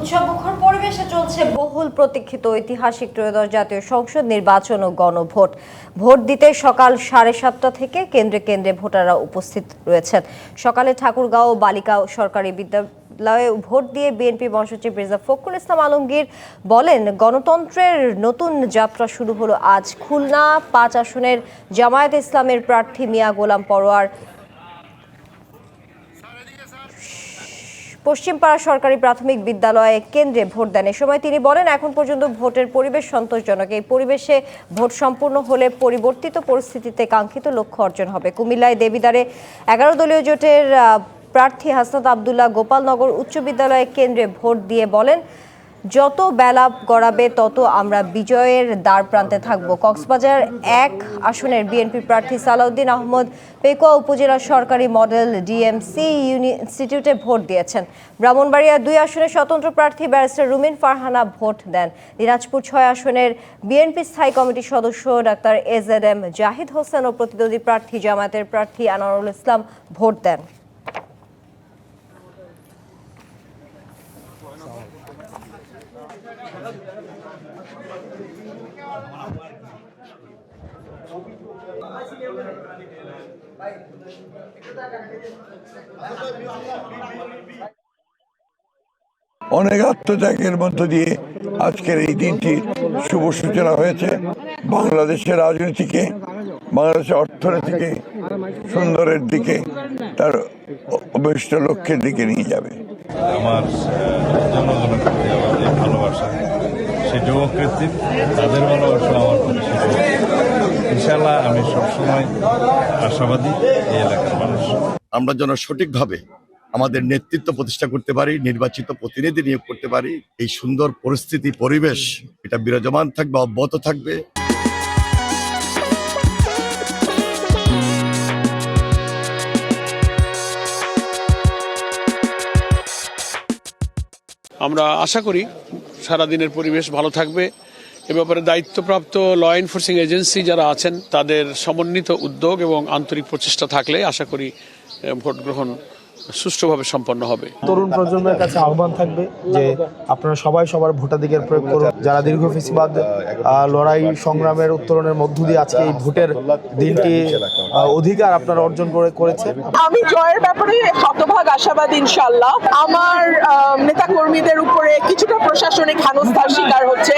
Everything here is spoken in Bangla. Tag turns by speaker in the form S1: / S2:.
S1: উৎসবমুখর পরিবেশে চলছে বহুল প্রতীক্ষিত ঐতিহাসিক ত্রয়োদশ জাতীয় সংসদ নির্বাচন ও গণভোট। ভোট দিতে সকাল 7:30 থেকে কেন্দ্রে কেন্দ্রে ভোটাররা উপস্থিত রয়েছেন। সকালে ঠাকুরগাঁও বালিকা সরকারি বিদ্যালয়ে ভোট দিয়ে বিএনপি মহাসচিব মির্জা ফখরুল ইসলাম আলমগীর বলেন, গণতন্ত্রের নতুন যাত্রা শুরু হলো আজ। খুলনা 5 আসনের জামায়াতে ইসলামের প্রার্থী মিয়া গোলাম পরোয়ার পশ্চিমপাড়া সরকারি প্রাথমিক বিদ্যালয়ে কেন্দ্রে ভোট দেন। এ সময় তিনি বলেন, এখন পর্যন্ত ভোটের পরিবেশ সন্তোষজনক। এই পরিবেশে ভোট সম্পূর্ণ হলে পরিবর্তিত পরিস্থিতিতে কাঙ্ক্ষিত লক্ষ্য অর্জন হবে। কুমিল্লায় দেবিদ্বারে 11 দলীয় জোটের প্রার্থী হাসনাত আবদুল্লাহ গোপালনগর উচ্চ বিদ্যালয় কেন্দ্রে ভোট দিয়ে বলেন, যত বেলা গড়াবে তত আমরা বিজয়ের দ্বার প্রান্তে থাকব। কক্সবাজার 1 আসনের বিএনপি প্রার্থী সালাউদ্দিন আহমদ পেকুয়া উপজেলা সরকারি মডেল ডিএমসি ইনস্টিটিউটে ভোট দিয়েছেন। ব্রাহ্মণবাড়িয়া 2 আসনের স্বতন্ত্র প্রার্থী ব্যারিস্টার রুমিন ফারহানা ভোট দেন। দিনাজপুর 6 আসনের বিএনপি স্থায়ী কমিটির সদস্য ডাক্তার এজেডএম জাহিদ হোসেন ও প্রতিদ্বন্দ্বী প্রার্থী জামায়াতের প্রার্থী আনোয়ারুল ইসলাম ভোট দেন।
S2: অনেক আত্মত্যাগের মধ্য দিয়ে আজকের এই দিনটির শুভ সূচনা হয়েছে। বাংলাদেশের রাজনীতিকে, বাংলাদেশের অর্থনীতিকে সুন্দরের দিকে, তার অভিষ্ট লক্ষ্যের দিকে নিয়ে যাবে।
S3: আমার জনগণের প্রতি আমার যে ভালোবাসা, সে যুবকৃত্রিম তাদের ভালোবাসা আমার প্রতি, ইনশাআল্লাহ আমি সবসময় আশাবাদী এই এলাকার মানুষ।
S4: আমরা যেন সঠিকভাবে আমাদের নেতৃত্ব প্রতিষ্ঠা করতে পারি, নির্বাচিত প্রতিনিধি নিয়োগ করতে পারি। এই সুন্দর পরিস্থিতি, পরিবেশ এটা বিরাজমান থাকবে, অব্যাহত থাকবে।
S5: আমরা আশা করি সারাদিনের পরিবেশ ভালো থাকবে। এ ব্যাপারে দায়িত্বপ্রাপ্ত ল এনফোর্সিং এজেন্সি যারা আছেন তাদের সমন্বিত উদ্যোগ এবং আন্তরিক প্রচেষ্টা থাকলে আশা করি ভোট গ্রহণ সুষ্ঠুভাবে সম্পন্ন হবে।
S6: তরুণ প্রজন্মের কাছে আহ্বান থাকবে যে আপনারা সবাই সবার ভোটাধিকার প্রয়োগ করুন। যারা দীর্ঘ ফেসিবাদ লড়াই সংগ্রামের উত্তরণের মধ্য দিয়ে আজকে এই ভোটের দিনটি অধিকার আপনারা অর্জন করেছেন।
S7: আমি জয়ের ব্যাপারে শতভাগ আশাবাদী ইনশাআল্লাহ। আমার নেতা কর্মীদের উপরে কিছুটা প্রশাসনিক হেনস্থার শিকার হচ্ছে।